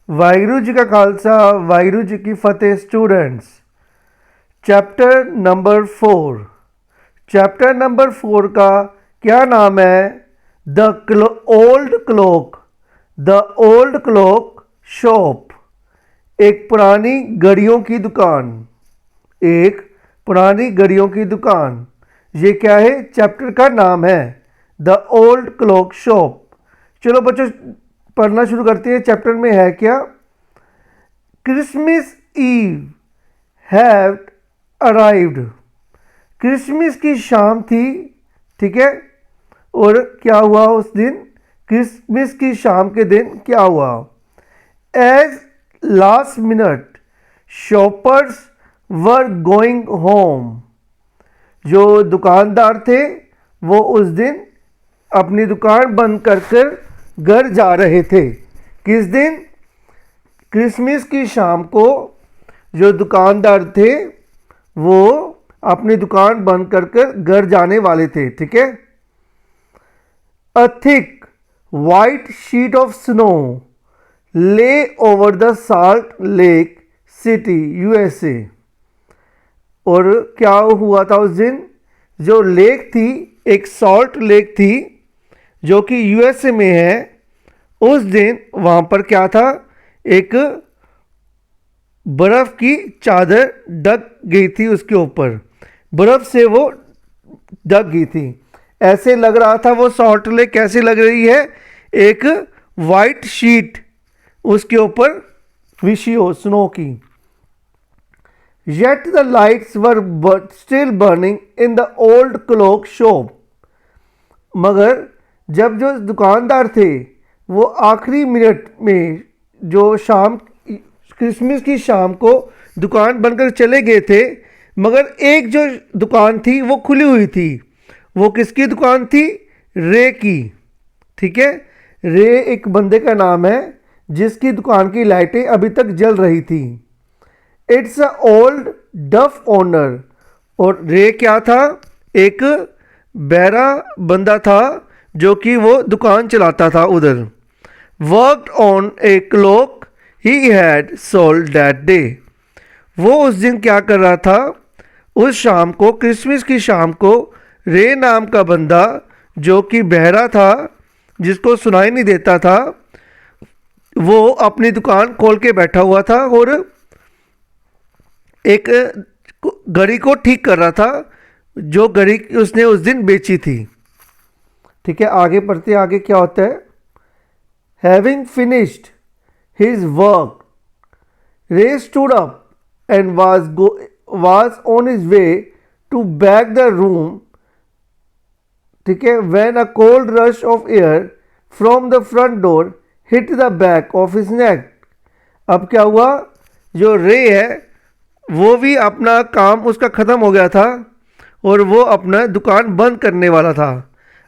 वाहिगुरु जी का खालसा वाहिगुरु जी की फतेह। Students, chapter number 4। Chapter number 4 का क्या नाम है? The old clock. The old clock shop. एक पुरानी घड़ियों की दुकान। एक पुरानी घड़ियों की दुकान, ये क्या है? चैप्टर का नाम है द ओल्ड क्लॉक शॉप। चलो बच्चों, पढ़ना शुरू करते हैं। चैप्टर में है क्या? Christmas eve have arrived. Christmas की शाम थी, ठीक है। और क्या हुआ उस दिन? क्रिसमस की शाम के दिन क्या हुआ? As last minute shoppers were going home. जो दुकानदार थे वो उस दिन अपनी दुकान बंद कर कर घर जा रहे थे। किस दिन? क्रिसमस की शाम को जो दुकानदार थे वो अपनी दुकान बंद कर कर घर जाने वाले थे, ठीक है। A thick white sheet of snow lay over the Salt Lake City USA. और क्या हुआ था उस दिन? जो लेक थी, एक सॉल्ट लेक थी जो कि यूएसए में है। उस दिन वहाँ पर क्या था? एक बर्फ़ की चादर ढक गई थी, उसके ऊपर बर्फ़ से वो ढक गई थी। ऐसे लग रहा था वो सॉल्ट लेक कैसे लग रही है? एक वाइट शीट उसके ऊपर विछी हो स्नो की। Yet the lights were still burning in the old clock shop. मगर जब जो दुकानदार थे वो आखिरी मिनट में, जो शाम क्रिसमस की शाम को दुकान बनकर चले गए थे, मगर एक जो दुकान थी वो खुली हुई थी। वो किसकी दुकान थी? रे की, ठीक है। रे एक बंदे का नाम है जिसकी दुकान की लाइटें अभी तक जल रही थी। इट्स अ ओल्ड डफ ओनर। और रे क्या था? एक बहरा बंदा था जो कि वो दुकान चलाता था उधर। Worked on a clock he had sold that day. वो उस दिन क्या कर रहा था? उस शाम को, क्रिसमस की शाम को, रे नाम का बंदा जो कि बहरा था, जिसको सुनाई नहीं देता था, वो अपनी दुकान खोल के बैठा हुआ था और एक घड़ी को ठीक कर रहा था, जो घड़ी उसने उस दिन बेची थी, ठीक है। आगे पढ़ते हैं, आगे क्या होता है? Having finished his work Ray stood up and was on his way to back the room, ठीक है, when a cold rush of air from the front door hit the back of his neck. अब क्या हुआ? जो Ray है वो भी अपना काम उसका ख़त्म हो गया था और वो अपना दुकान बंद करने वाला था।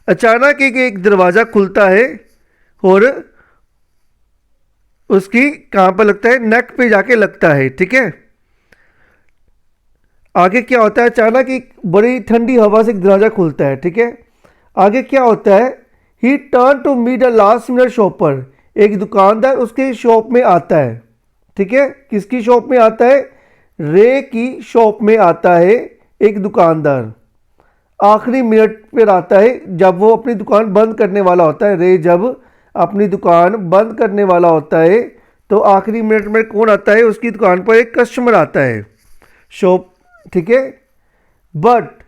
अचानक एक दरवाज़ा खुलता है और उसकी कहाँ पर लगता है? नेक पे जाके लगता है, ठीक है। आगे क्या होता है? अचानक एक बड़ी ठंडी हवा से एक दरवाज़ा खुलता है, ठीक है। आगे क्या होता है? He turn to meet a last minute shopper. एक दुकानदार उसके शॉप में आता है, ठीक है। किसकी शॉप में आता है? रे की शॉप में आता है एक दुकानदार। आखिरी मिनट पर आता है जब वो अपनी दुकान बंद करने वाला होता है। रे जब अपनी दुकान बंद करने वाला होता है तो आखिरी मिनट में कौन आता है? उसकी दुकान पर एक कस्टमर आता है, शॉप, ठीक है। But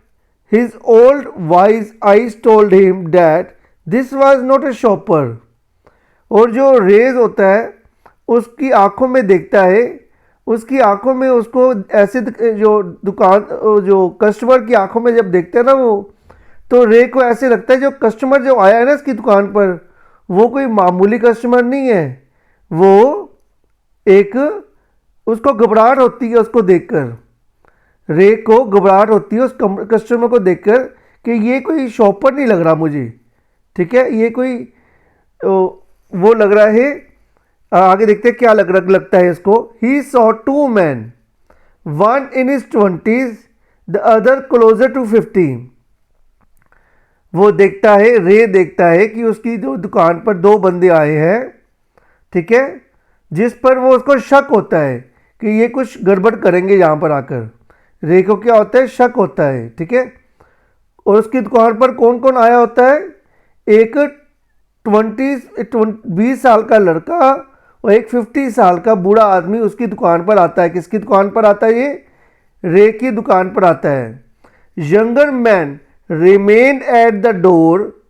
his old wise eyes told him that this was not a shopper. और जो रेज होता है उसकी आंखों में देखता है, उसकी आंखों में उसको ऐसे, जो दुकान, जो कस्टमर की आंखों में जब देखते हैं ना वो, तो रे को ऐसे लगता है जो कस्टमर जो आया है ना इसकी दुकान पर, वो कोई मामूली कस्टमर नहीं है। वो एक, उसको घबराहट होती है उसको देखकर। रे को घबराहट होती है उस कस्टमर को देखकर कि ये कोई शॉपर नहीं लग रहा मुझे, ठीक है। ये कोई वो लग रहा है। आगे देखते हैं क्या लगता है इसको। He saw two man, one in his 20s, the other closer to 50। वो देखता है, रे देखता है कि उसकी जो दुकान पर दो बंदे आए हैं, ठीक है। जिस पर वो उसको शक होता है कि ये कुछ गड़बड़ करेंगे यहाँ पर आकर। रे को क्या होता है, शक होता है, ठीक है। और उसकी दुकान पर कौन कौन आया होता है, एक 20 साल का लड़का और एक 50 साल का बूढ़ा आदमी उसकी दुकान पर आता है। किसकी दुकान पर आता है, ये रे की दुकान पर आता है। Younger man remained at the door,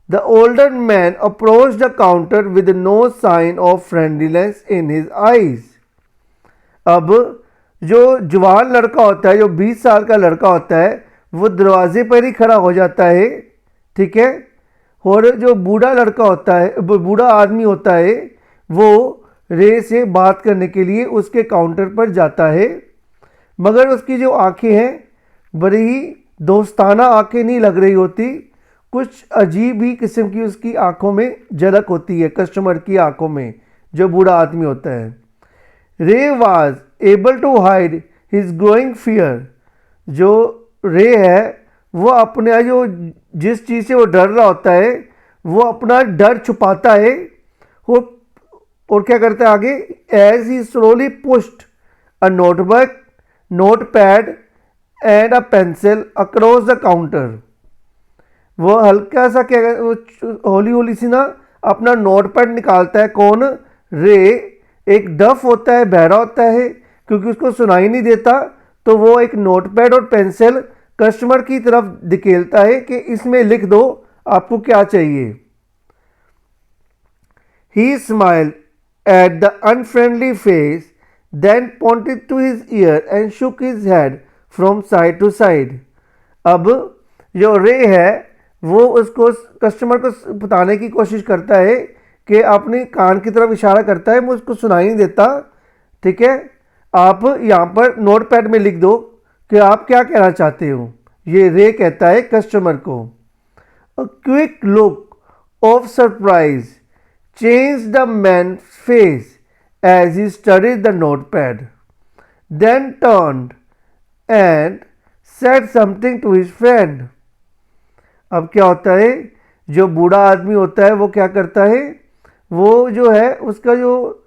the older man approach the counter with no sign of friendliness in his eyes. अब जो जवान लड़का होता है, जो 20 साल का लड़का होता है, वो दरवाजे पर ही खड़ा हो जाता है, ठीक है। और जो बूढ़ा लड़का होता है, बूढ़ा आदमी होता है, वो रे से बात करने के लिए उसके काउंटर पर जाता है। मगर उसकी जो आंखें हैं बड़ी ही दोस्ताना आंखें नहीं लग रही होती, कुछ अजीब ही किस्म की उसकी आंखों में झलक होती है, कस्टमर की आंखों में, जो बूढ़ा आदमी होता है। Ray was able to hide his growing fear. जो रे है वो अपने जो जिस चीज़ से वो डर रहा होता है वो अपना डर छुपाता है। वो और क्या करता है आगे, as he slowly pushed a notebook, notepad and a pencil across the counter. वो हल्का सा क्या वो होली होली सी ना अपना नोटपैड निकालता है। कौन, रे। एक डफ होता है, बहरा होता है, क्योंकि उसको सुनाई नहीं देता, तो वो एक नोटपैड और पेंसिल कस्टमर की तरफ धकेलता है कि इसमें लिख दो आपको क्या चाहिए। He smiled at the unfriendly face, then pointed to his ear and shook his head from side to side. अब जो रे है वो उसको कस्टमर को बताने की कोशिश करता है कि अपने कान की तरफ इशारा करता है, मुझको सुनाई नहीं देता, ठीक है। आप यहाँ पर नोटपैड में लिख दो कि आप क्या कहना चाहते हो, ये रे कहता है कस्टमर को। A quick look of surprise changed the man's face as he studied the notepad, then turned and said something to his friend. अब क्या होता है, जो बूढ़ा आदमी होता है वो क्या करता है, वो जो है उसका जो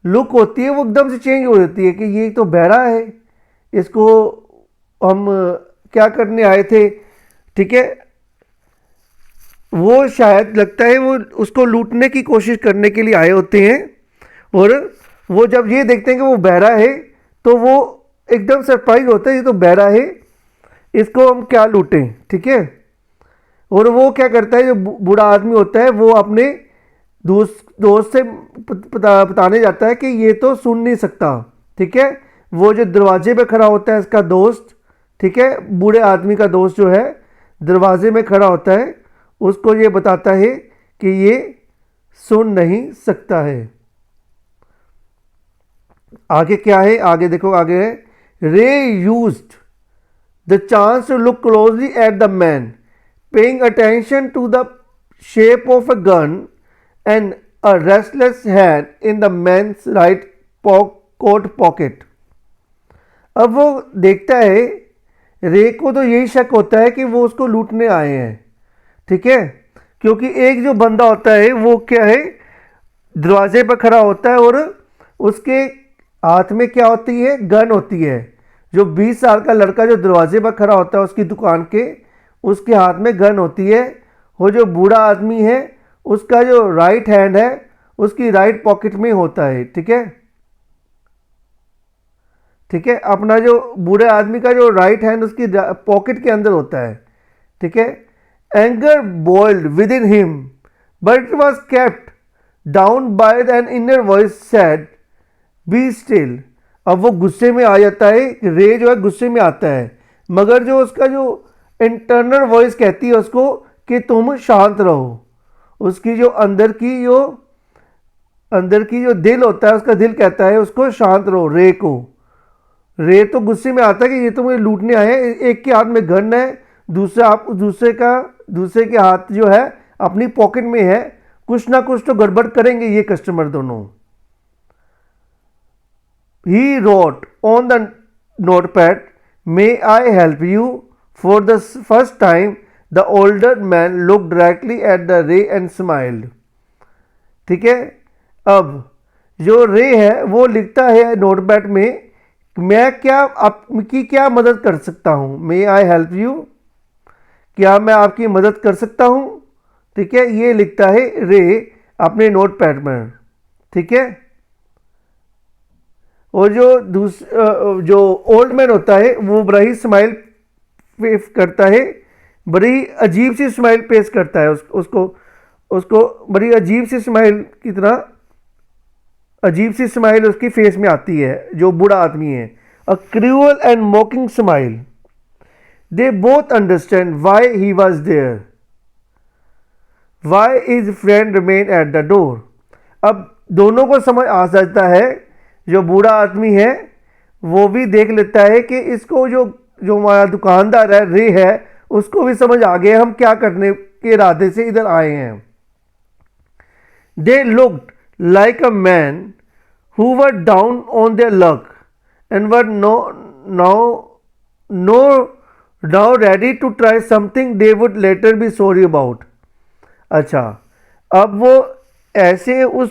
लुक होती है वो एकदम से चेंज हो जाती है कि ये तो बहरा है, इसको हम क्या करने आए थे, ठीक है। वो शायद लगता है वो उसको लूटने की कोशिश करने के लिए आए होते हैं, और वो जब ये देखते हैं कि वो बहरा है तो वो एकदम सरप्राइज होता है, ये तो बहरा है, इसको हम क्या लूटें, ठीक है। और वो क्या करता है, जो बूढ़ा आदमी होता है वो अपने दोस्त से बताने जाता है कि ये तो सुन नहीं सकता, ठीक है। वो जो दरवाजे पे खड़ा होता है इसका दोस्त, ठीक है, बूढ़े आदमी का दोस्त जो है दरवाजे में खड़ा होता है, उसको ये बताता है कि ये सुन नहीं सकता है। आगे क्या है, आगे देखो, आगे है, Ray used the chance to look closely at the man, paying attention to the shape of a gun and a restless hand in the man's right coat pocket. अब वो देखता है, रे को तो यही शक होता है कि वो उसको लूटने आए हैं, ठीक है, क्योंकि एक जो बंदा होता है वो क्या है, दरवाजे पर खड़ा होता है और उसके हाथ में क्या होती है, गन होती है। जो 20 साल का लड़का जो दरवाजे पर खड़ा होता है उसकी दुकान के, उसके हाथ में गन होती है। वो जो बूढ़ा आदमी है उसका जो राइट हैंड है उसकी राइट पॉकेट में होता है, ठीक है, ठीक है। अपना जो बूढ़े आदमी का जो राइट हैंड उसकी पॉकेट के अंदर होता है, ठीक है। Anger boiled with in him but it was kept down by an inner voice said be still. अब वो गुस्से में आ जाता है, रे जो है गुस्से में आता है, मगर जो उसका जो इंटरनल वॉइस कहती है उसको कि तुम शांत रहो। उसकी जो अंदर की जो दिल होता है, उसका दिल कहता है उसको शांत रहो, रे को। रे तो गुस्से में आता है कि ये तो मुझे लूटने आए हैं, एक के हाथ में गन है, दूसरे के हाथ जो है अपनी पॉकेट में है, कुछ ना कुछ तो गड़बड़ करेंगे ये कस्टमर दोनों। He wrote on the notepad, "May I help you?" For the first time, the older man looked directly at the Ray and smiled. ठीक है। अब जो रे है वो लिखता है नोटपैड में, मैं क्या आपकी क्या मदद कर सकता हूँ, मे आई हेल्प यू, क्या मैं आपकी मदद कर सकता हूँ। ठीक है, ये लिखता है रे अपने नोटपैड में। ठीक है, और जो ओल्ड मैन होता है वो बड़ा ही स्माइल पेश करता है, बड़ी अजीब सी स्माइल पेश करता है उसको उसको बड़ी अजीब सी स्माइल की तरह, अजीब सी स्माइल उसकी फेस में आती है जो बूढ़ा आदमी है। A cruel and mocking smile. They both understand why he was there, why is friend remain at the door. अब दोनों को समझ आ जाता है, जो बूढ़ा आदमी है वो भी देख लेता है कि इसको जो जो हमारा दुकानदार है रे है, उसको भी समझ आ गया हम क्या करने के इरादे से इधर आए हैं। They looked like a man who were down on their luck and were no now ready to try something they would later be sorry about। अच्छा, अब वो ऐसे वो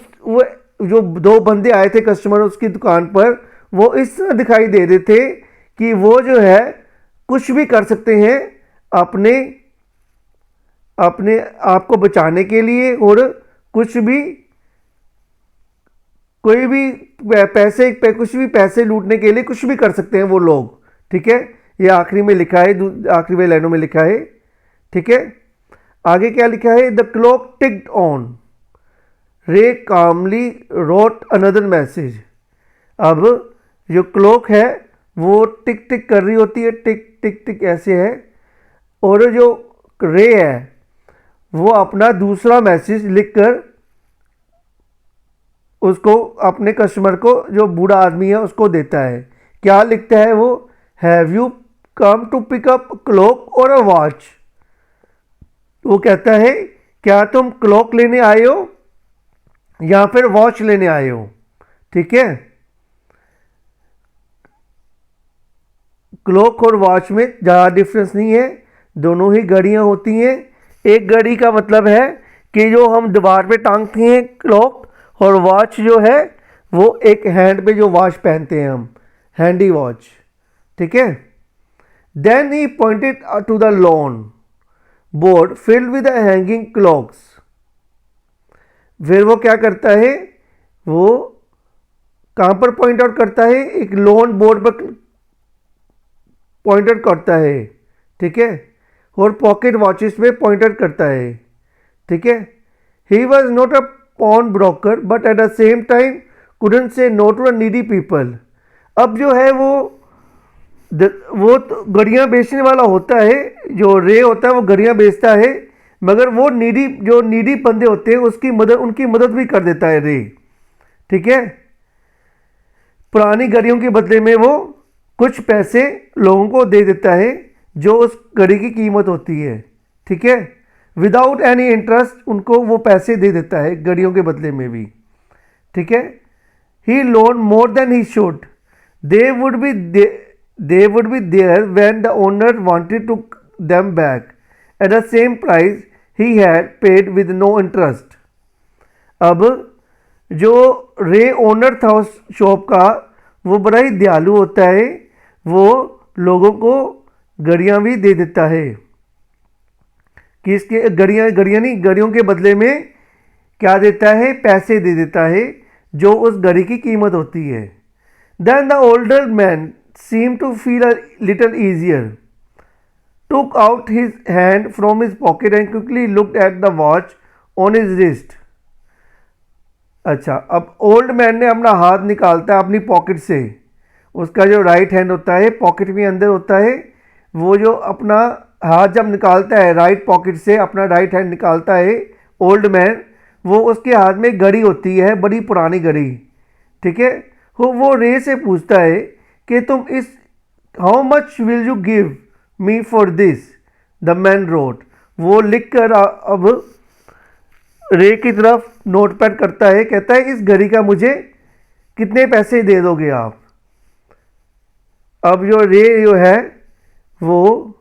जो दो बंदे आए थे कस्टमर उसकी दुकान पर, वो इस तरह दिखाई दे रहे थे कि वो जो है कुछ भी कर सकते हैं अपने अपने आप को बचाने के लिए, और कुछ भी कोई भी कुछ भी पैसे लूटने के लिए कुछ भी कर सकते हैं वो लोग। ठीक है, ये आखिरी में लिखा है, आखिरी में लाइनों में लिखा है। ठीक है, आगे क्या लिखा है, द क्लॉक टिक्ड ऑन, रे कामली रोट अनदर मैसेज। अब जो क्लॉक है वो टिक टिक कर रही होती है, टिक टिक टिक ऐसे है, और जो रे है वो अपना दूसरा मैसेज लिखकर उसको अपने कस्टमर को, जो बूढ़ा आदमी है उसको देता है। क्या लिखता है वो, have you come to pick up clock और अ वॉच। वो कहता है क्या तुम क्लॉक लेने आए हो या फिर वॉच लेने आए हो। ठीक है, क्लॉक और वॉच में ज़्यादा डिफरेंस नहीं है, दोनों ही घड़ियाँ होती हैं। एक घड़ी का मतलब है कि जो हम दीवार पे टांगते हैं क्लॉक, और वॉच जो है वो एक हैंड पे जो वॉच पहनते हैं हम, हैंडी वॉच। ठीक है, then he pointed to the long board filled with hanging clocks. फिर वो क्या करता है, वो कहाँ पर पॉइंट आउट करता है, एक लॉन बोर्ड पर पॉइंट आउट करता है। ठीक है, और पॉकेट वॉचेस में पॉइंट आउट करता है। ठीक है, he was not a pawn broker but at the same time couldn't say no to a needy people। अब जो है वो तो घड़ियाँ बेचने वाला होता है, जो रे होता है वो घड़ियाँ बेचता है, मगर वो नीडी बंदे होते हैं उनकी मदद भी कर देता है रे। ठीक है, पुरानी घड़ियों के बदले में वो कुछ पैसे लोगों को दे देता है जो उस घड़ी की कीमत होती है। ठीक है, विदाउट एनी इंटरेस्ट उनको वो पैसे दे देता है घड़ियों के बदले में भी। ठीक है, he loan more than he should, they would be there when the owner wanted to them back at the same price he had paid with no interest. अब जो रे ओनर था उस शॉप का, वो बड़ा ही दयालु होता है, वो लोगों को घड़ियाँ भी दे देता है कि इसके घड़ियाँ नहीं, घड़ियों के बदले में क्या देता है, पैसे दे देता है जो उस घड़ी की कीमत होती है। Then the older man seem to feel a little easier, took out his hand from his pocket and quickly looked at the watch on his wrist. अच्छा, अब ओल्ड मैन ने अपना हाथ निकालता है अपनी पॉकेट से, उसका जो राइट हैंड होता है पॉकेट में अंदर होता है, वो जो अपना हाथ जब निकालता है राइट पॉकेट से, अपना राइट हैंड निकालता है ओल्ड मैन, वो उसके हाथ में घड़ी होती है, बड़ी पुरानी घड़ी। ठीक है, वो रे से पूछता है कि तुम इस how much will you give me for this, the man wrote. वो लिख कर अब रे की तरफ नोटपैड करता है, कहता है इस घड़ी का मुझे कितने पैसे दे दोगे आप। अब जो रे जो है वो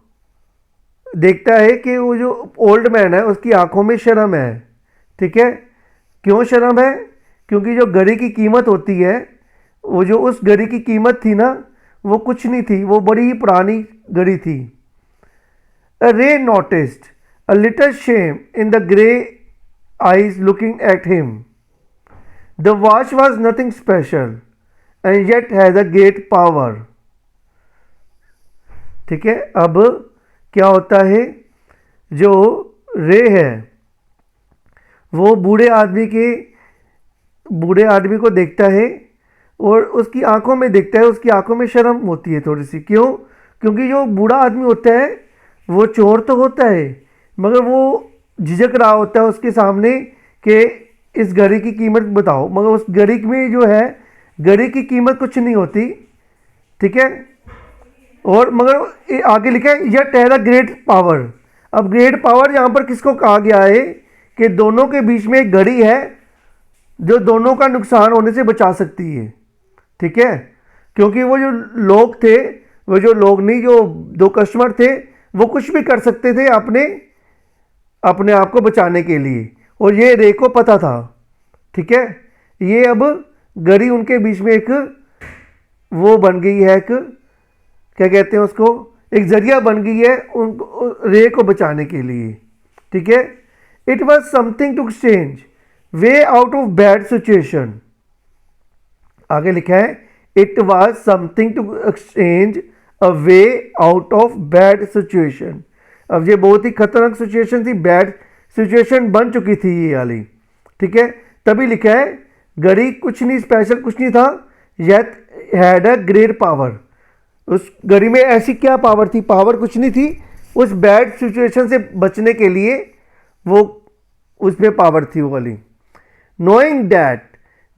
देखता है कि वो जो ओल्ड मैन है उसकी आंखों में शर्म है। ठीक है, क्यों शर्म है, क्योंकि जो घड़ी की कीमत होती है, वो जो उस घड़ी की कीमत थी ना, वो कुछ नहीं थी, वो बड़ी ही पुरानी घड़ी थी। अ रे noticed a little shame in the grey eyes looking at him. The watch was nothing special and yet has a great power. ठीक है, अब क्या होता है, जो रे है वो बूढ़े आदमी को देखता है और उसकी आंखों में देखता है, उसकी आंखों में शर्म होती है थोड़ी सी। क्यों? क्योंकि जो बूढ़ा आदमी होता है वो चोर तो होता है, मगर वो झिझक रहा होता है उसके सामने कि इस घड़ी की कीमत बताओ, मगर उस घड़ी में जो है, घड़ी की कीमत कुछ नहीं होती। ठीक है, और मगर आगे लिखा है yet has a great power. अब ग्रेट पावर यहाँ पर किसको कहा गया है कि दोनों के बीच में एक घड़ी है जो दोनों का नुकसान होने से बचा सकती है। ठीक है, क्योंकि वो जो लोग थे, वो जो लोग नहीं, जो दो कस्टमर थे, वो कुछ भी कर सकते थे अपने आप को बचाने के लिए, और ये रे को पता था। ठीक है, ये अब घड़ी उनके बीच में एक वो बन गई है, एक क्या कहते हैं उसको, एक जरिया बन गई है उनको रे को बचाने के लिए। ठीक है, it was something to exchange way out of bad situation. आगे लिखा है it was something to exchange a way out of bad situation. अब ये बहुत ही खतरनाक सिचुएशन थी, बैड सिचुएशन बन चुकी थी ये वाली। ठीक है, तभी लिखा है घड़ी कुछ नहीं स्पेशल, कुछ नहीं था, yet had a great power. उस घड़ी में ऐसी क्या पावर थी? पावर कुछ नहीं थी, उस बैड सिचुएशन से बचने के लिए वो उसमें पावर थी वो वाली। Knowing that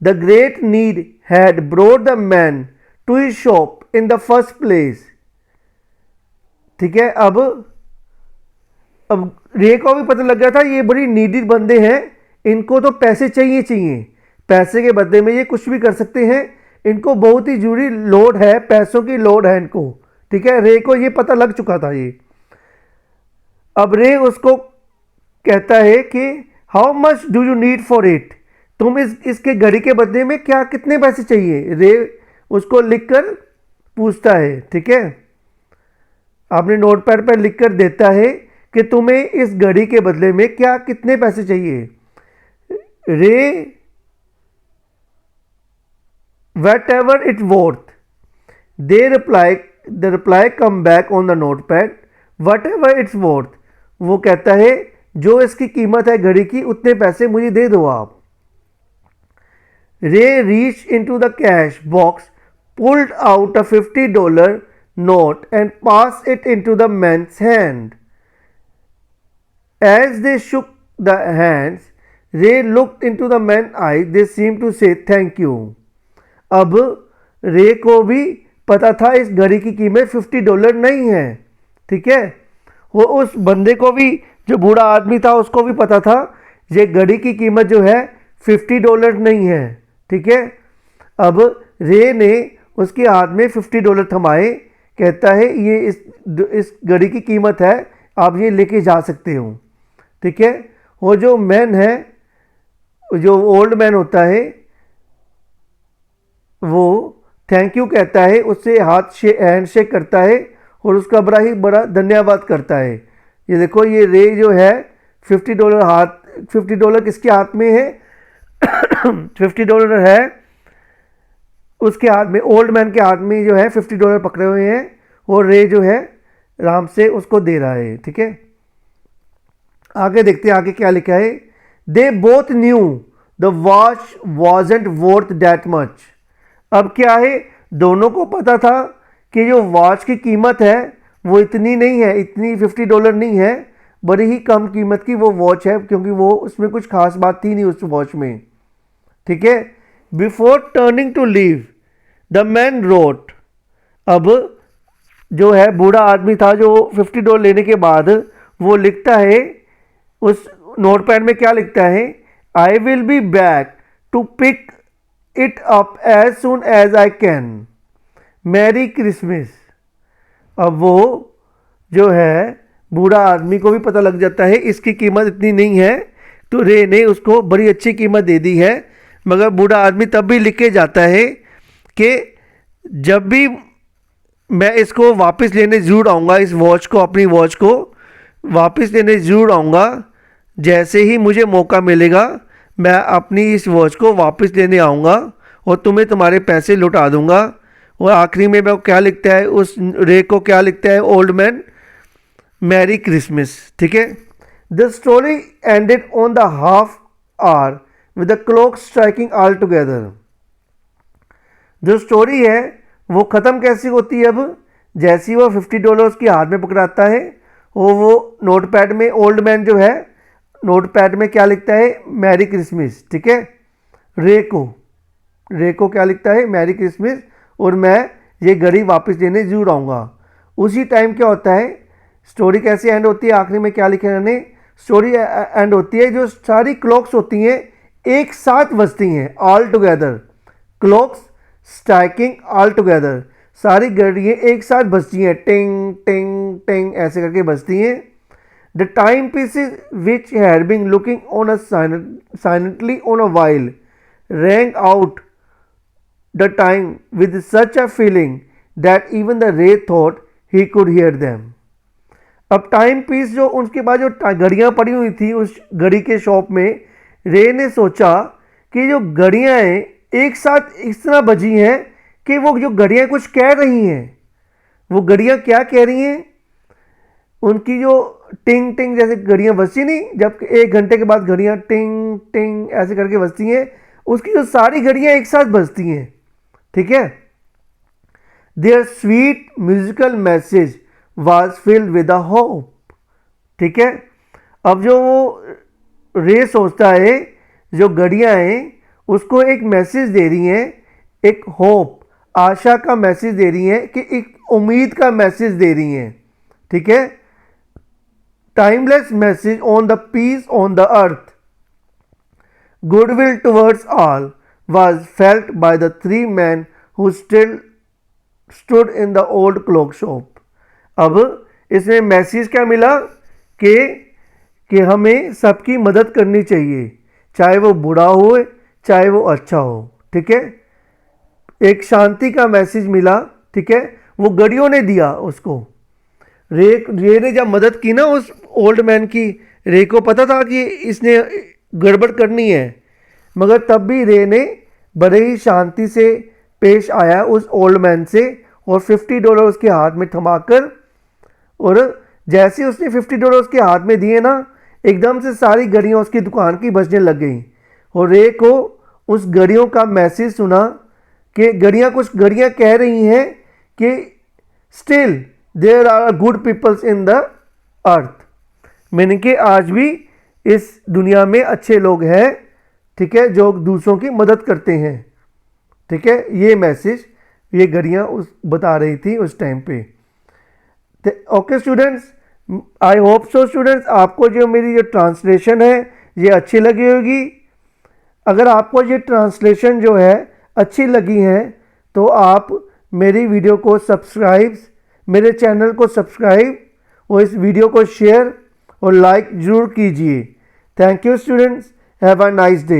the great need had brought the man to his shop in the first place. ठीक है, अब रे को भी पता लग गया था ये बड़ी नीडी बंदे हैं, इनको तो पैसे चाहिए, पैसे के बदले में ये कुछ भी कर सकते हैं, इनको बहुत ही जरूरी लोड है, पैसों की लोड है इनको। ठीक है, रे को ये पता लग चुका था ये। अब रे उसको कहता है कि how much do you need for it, तुम इसके घड़ी के बदले में क्या कितने पैसे चाहिए? रे उसको लिखकर पूछता है। ठीक है, आपने नोटपैड पर लिखकर देता है कि तुम्हें इस घड़ी के बदले में क्या कितने पैसे चाहिए। रे whatever it worth, the reply come back on the notepad, whatever it's worth। वो कहता है जो इसकी कीमत है घड़ी की, उतने पैसे मुझे दे दो आप। रे reach into the cash box, pulled out a $50 note and passed it into the man's hand. As they shook the hands, Ray looked into the man's eyes. They seemed to say thank you. अब रे को भी पता था इस घड़ी की कीमत $50 नहीं है। ठीक है, वो उस बंदे को भी, जो बूढ़ा आदमी था, उसको भी पता था ये घड़ी की कीमत जो है $50 नहीं है। ठीक है, अब रे ने उसके हाथ में $50 थमाए, कहता है ये इस घड़ी की कीमत है, आप ये लेके जा सकते हो। ठीक है, वो जो मैन है, जो ओल्ड मैन होता है, वो थैंक यू कहता है, उससे हैंड शेक करता है और उसका बड़ा धन्यवाद करता है। ये देखो, ये रे जो है $50 किसके हाथ में है? $50 है उसके हाथ में, ओल्ड मैन के हाथ में जो है $50 पकड़े हुए हैं, और रे जो है आराम से उसको दे रहा है। ठीक है, आगे देखते हैं आगे क्या लिखा है। They both new the watch wasn't worth that much. अब क्या है, दोनों को पता था कि जो वॉच की कीमत है वो इतनी नहीं है, इतनी $50 नहीं है, बड़ी ही कम कीमत की वो वॉच है, क्योंकि वो उसमें कुछ खास बात थी नहीं उस वॉच में। ठीक है, before turning to leave the man wrote. अब जो है बूढ़ा आदमी था, जो $50 लेने के बाद वो लिखता है उस नोटपैड में, क्या लिखता है? I will be back to pick it up as soon as I can, merry Christmas. अब वो जो है बूढ़ा आदमी को भी पता लग जाता है इसकी कीमत इतनी नहीं है, तो रे ने उसको बड़ी अच्छी कीमत दे दी है, मगर बूढ़ा आदमी तब भी लिख के जाता है कि जब भी मैं इसको वापस लेने ज़रूर आऊँगा, इस वॉच को, अपनी वॉच को वापस लेने ज़रूर आऊँगा। जैसे ही मुझे मौका मिलेगा मैं अपनी इस वॉच को वापस लेने आऊँगा और तुम्हें तुम्हारे पैसे लौटा दूँगा। और आखिरी में वो क्या लिखता है, उस रे को क्या लिखता है ओल्ड मैन, मैरी क्रिसमस। ठीक है। The story ended on the half hour with the clock striking all together. जो स्टोरी है वो ख़त्म कैसी होती है, अब जैसे ही वो $50 के हाथ में पकड़ाता है वो नोटपैड में, ओल्ड मैन जो है नोटपैड में क्या लिखता है, मैरी क्रिसमस। ठीक है। रे को क्या लिखता है, मैरी क्रिसमस, और मैं ये घड़ी वापस लेने ज़रूर आऊँगा। उसी टाइम क्या होता है, स्टोरी कैसे एंड होती है, आखिरी में क्या लिखा है इन्होंने, स्टोरी एंड होती है जो सारी क्लॉक्स होती हैं एक साथ बजती हैं, all together, clocks striking all together, सारी घड़ियाँ एक साथ बजती हैं, टिंग टिंग टिंग ऐसे करके बजती हैं। The time pieces which had been looking on a silently on a while rang out the time with such a feeling that even the ray thought he could hear them. अब टाइम पीस जो उनके बाद जो घड़ियाँ पड़ी हुई थी उस घड़ी के शॉप में, रे ने सोचा कि जो घड़ियाँ हैं एक साथ इस तरह बजी हैं कि वो जो घड़ियाँ कुछ कह रही हैं। वो घड़ियाँ क्या कह रही हैं, उनकी जो टिंग टिंग जैसे घड़ियाँ बजती नहीं, जब 1 घंटे के बाद घड़ियाँ टिंग टिंग ऐसे करके बजती हैं, उसकी जो सारी घड़ियाँ एक साथ बजती हैं। ठीक है। Their sweet musical message was filled with a hope. ठीक है। अब जो वो रे सोचता है जो घड़ियाँ हैं उसको एक मैसेज दे रही हैं, एक होप, आशा का मैसेज दे रही हैं, कि एक उम्मीद का मैसेज दे रही हैं। ठीक है। Timeless message on the peace on the earth, goodwill towards all was felt by the 3 men who still stood in the old clock shop. अब इसमें मैसेज क्या मिला कि हमें सबकी मदद करनी चाहिए, चाहे वो बुरा हो चाहे वो अच्छा हो। ठीक है। एक शांति का मैसेज मिला। ठीक है। वो घड़ियों ने दिया उसको। रे ने जब मदद की ना उस ओल्ड मैन की, रे को पता था कि इसने गड़बड़ करनी है, मगर तब भी रे ने बड़े ही शांति से पेश आया उस ओल्ड मैन से और $50 उसके हाथ में थमाकर, और जैसे उसने $50 उसके हाथ में दिए ना, एकदम से सारी घड़ियाँ उसकी दुकान की बजने लग गई। और रे को उस घड़ियों का मैसेज सुना कि कुछ घड़ियाँ कह रही हैं कि still there are good peoples in the earth, मैंने कि आज भी इस दुनिया में अच्छे लोग हैं। ठीक है। जो दूसरों की मदद करते हैं। ठीक है। ये मैसेज ये घड़ियाँ उस बता रही थी उस टाइम पे। Okay students, I hope so students आपको जो मेरी जो ट्रांसलेशन है ये अच्छी लगी होगी। अगर आपको ये ट्रांसलेशन जो है अच्छी लगी है तो आप मेरी वीडियो को सब्सक्राइब, मेरे चैनल को सब्सक्राइब और इस वीडियो को शेयर और लाइक ज़रूर कीजिए। Thank you students, have a nice day.